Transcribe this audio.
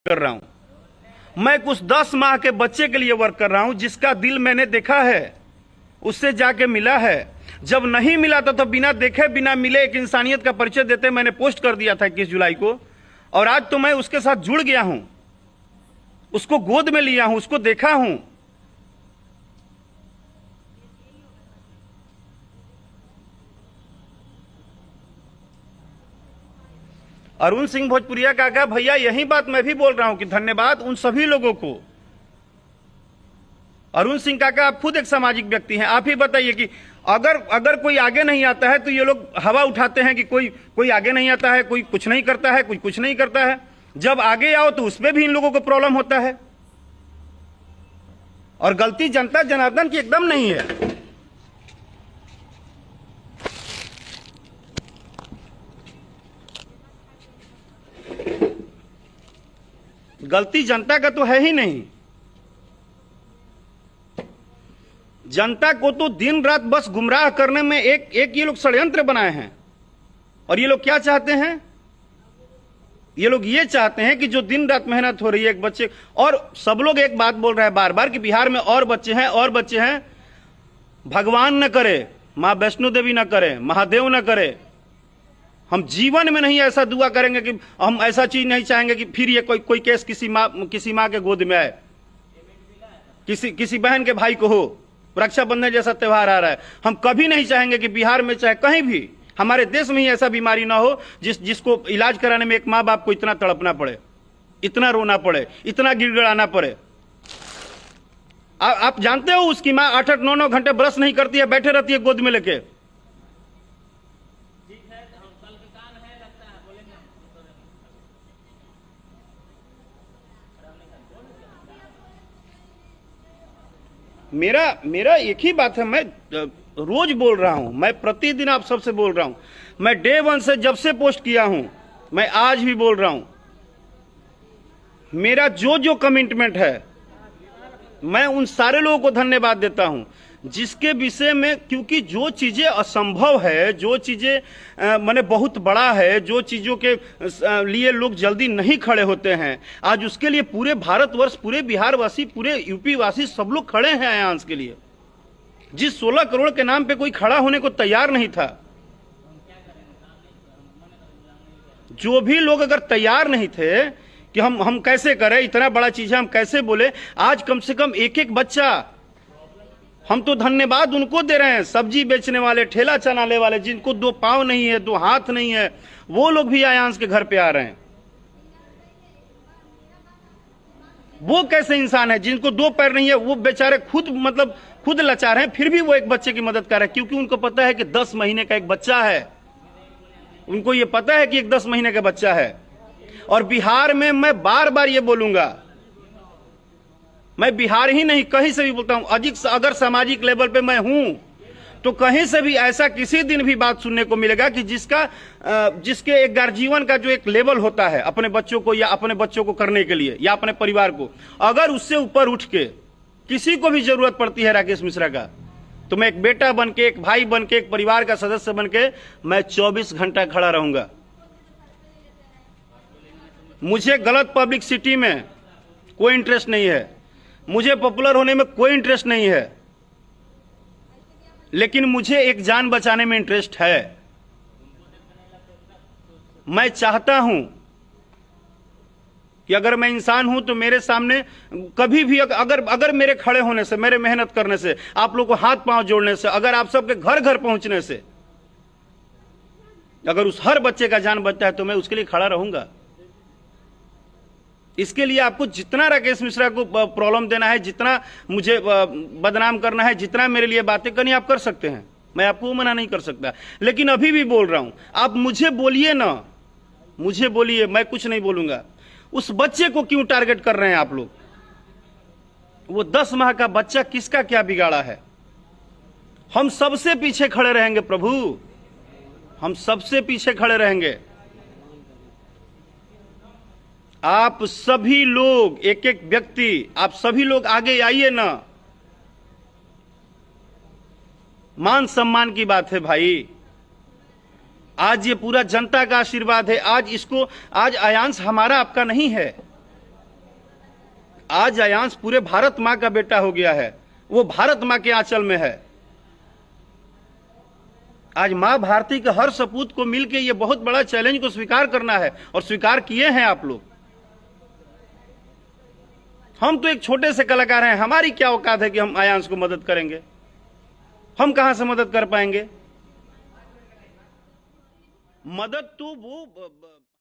कर रहा हूं। मैं कुछ 10 माह के बच्चे के लिए वर्क कर रहा हूं, जिसका दिल मैंने देखा है, उससे जाके मिला है। जब नहीं मिला था तो बिना देखे बिना मिले एक इंसानियत का परिचय देते मैंने पोस्ट कर दिया था 21 जुलाई को, और आज तो मैं उसके साथ जुड़ गया हूं, उसको गोद में लिया हूं, उसको देखा हूं। अरुण सिंह भोजपुरिया काका भैया, यही बात मैं भी बोल रहा हूं कि धन्यवाद उन सभी लोगों को। अरुण सिंह काका, आप खुद एक सामाजिक व्यक्ति हैं, आप ही बताइए कि अगर कोई आगे नहीं आता है तो ये लोग हवा उठाते हैं कि कोई आगे नहीं आता है, कोई कुछ नहीं करता है, कोई कुछ नहीं करता है। जब आगे आओ तो उसमें भी इन लोगों को प्रॉब्लम होता है, और गलती जनता जनार्दन की एकदम नहीं है। गलती जनता का तो है ही नहीं। जनता को तो दिन रात बस गुमराह करने में एक ये लोग षड्यंत्र बनाए हैं। और ये लोग क्या चाहते हैं? ये लोग ये चाहते हैं कि जो दिन रात मेहनत हो रही है एक बच्चे, और सब लोग एक बात बोल रहे हैं बार बार कि बिहार में और बच्चे हैं, और बच्चे हैं। भगवान न करे, मां वैष्णो देवी न करे, महादेव न करे, हम जीवन में नहीं ऐसा दुआ करेंगे कि हम ऐसा चीज नहीं चाहेंगे कि फिर ये कोई केस किसी माँ के गोद में आए, किसी बहन के भाई को हो। रक्षाबंधन जैसा त्योहार आ रहा है, हम कभी नहीं चाहेंगे कि बिहार में चाहे कहीं भी हमारे देश में ही ऐसा बीमारी ना हो जिसको इलाज कराने में एक माँ बाप को इतना तड़पना पड़े, इतना रोना पड़े, इतना गिड़गिड़ाना पड़े। आप जानते हो उसकी माँ 8-8, 9-9 घंटे ब्रश नहीं करती है, बैठे रहती है गोद में लेके। मेरा एक ही बात है, मैं रोज बोल रहा हूं, मैं प्रतिदिन आप सबसे बोल रहा हूं, मैं डे 1 से जब से पोस्ट किया हूं, मैं आज भी बोल रहा हूं, मेरा जो कमिटमेंट है, मैं उन सारे लोगों को धन्यवाद देता हूं जिसके विषय में, क्योंकि जो चीजें असंभव है, जो चीजें माने बहुत बड़ा है, जो चीजों के लिए लोग जल्दी नहीं खड़े होते हैं, आज उसके लिए पूरे भारतवर्ष, पूरे बिहार वासी, पूरे यूपी वासी सब लोग खड़े हैं आयांश के लिए। जिस 16 करोड़ के नाम पे कोई खड़ा होने को तैयार नहीं था, जो भी लोग अगर तैयार नहीं थे कि हम कैसे करें, इतना बड़ा चीज है, हम कैसे बोले, आज कम से कम एक बच्चा, हम तो धन्यवाद उनको दे रहे हैं, सब्जी बेचने वाले, ठेला चलाने वाले, जिनको 2 पांव नहीं है, 2 हाथ नहीं है, वो लोग भी आयांश के घर पे आ रहे हैं। वो कैसे इंसान है जिनको 2 पैर नहीं है, वो बेचारे खुद लाचार हैं, फिर भी वो एक बच्चे की मदद कर रहे हैं, क्योंकि उनको पता है कि 10 महीने का एक बच्चा है। उनको ये पता है कि एक 10 महीने का बच्चा है। और बिहार में मैं बार बार ये बोलूंगा, मैं बिहार ही नहीं कहीं से भी बोलता हूं, अगर सामाजिक लेवल पे मैं हूं तो कहीं से भी ऐसा किसी दिन भी बात सुनने को मिलेगा कि जिसके एक गार्जियन का जो एक लेवल होता है अपने बच्चों को, या अपने बच्चों को करने के लिए, या अपने परिवार को, अगर उससे ऊपर उठ के किसी को भी जरूरत पड़ती है राकेश मिश्रा का, तो मैं एक बेटा बन के, एक भाई बन के, एक परिवार का सदस्य बन के मैं 24 घंटा खड़ा रहूंगा। मुझे गलत पब्लिसिटी में कोई इंटरेस्ट नहीं है, मुझे पॉपुलर होने में कोई इंटरेस्ट नहीं है, लेकिन मुझे एक जान बचाने में इंटरेस्ट है। मैं चाहता हूं कि अगर मैं इंसान हूं तो मेरे सामने कभी भी अगर मेरे खड़े होने से, मेरे मेहनत करने से, आप लोगों को हाथ पांव जोड़ने से, अगर आप सबके घर घर पहुंचने से अगर उस हर बच्चे का जान बचता है तो मैं उसके लिए खड़ा रहूंगा। इसके लिए आपको जितना राकेश मिश्रा को प्रॉब्लम देना है, जितना मुझे बदनाम करना है, जितना मेरे लिए बातें करनी आप कर सकते हैं, मैं आपको मना नहीं कर सकता। लेकिन अभी भी बोल रहा हूं, आप मुझे बोलिए ना, मुझे बोलिए, मैं कुछ नहीं बोलूंगा। उस बच्चे को क्यों टारगेट कर रहे हैं आप लोग? वो 10 माह का बच्चा किसका क्या बिगाड़ा है? हम सबसे पीछे खड़े रहेंगे प्रभु, हम सबसे पीछे खड़े रहेंगे। आप सभी लोग, एक एक व्यक्ति, आप सभी लोग आगे आइए ना। मान सम्मान की बात है भाई, आज ये पूरा जनता का आशीर्वाद है। आज आयांश हमारा आपका नहीं है, आज आयांश पूरे भारत मां का बेटा हो गया है, वो भारत मां के आंचल में है। आज मां भारती के हर सपूत को मिलकर ये बहुत बड़ा चैलेंज को स्वीकार करना है, और स्वीकार किए हैं आप लोग। हम तो एक छोटे से कलाकार हैं, हमारी क्या औकात है कि हम आयांश को मदद करेंगे? हम कहां से मदद कर पाएंगे? मदद तो वो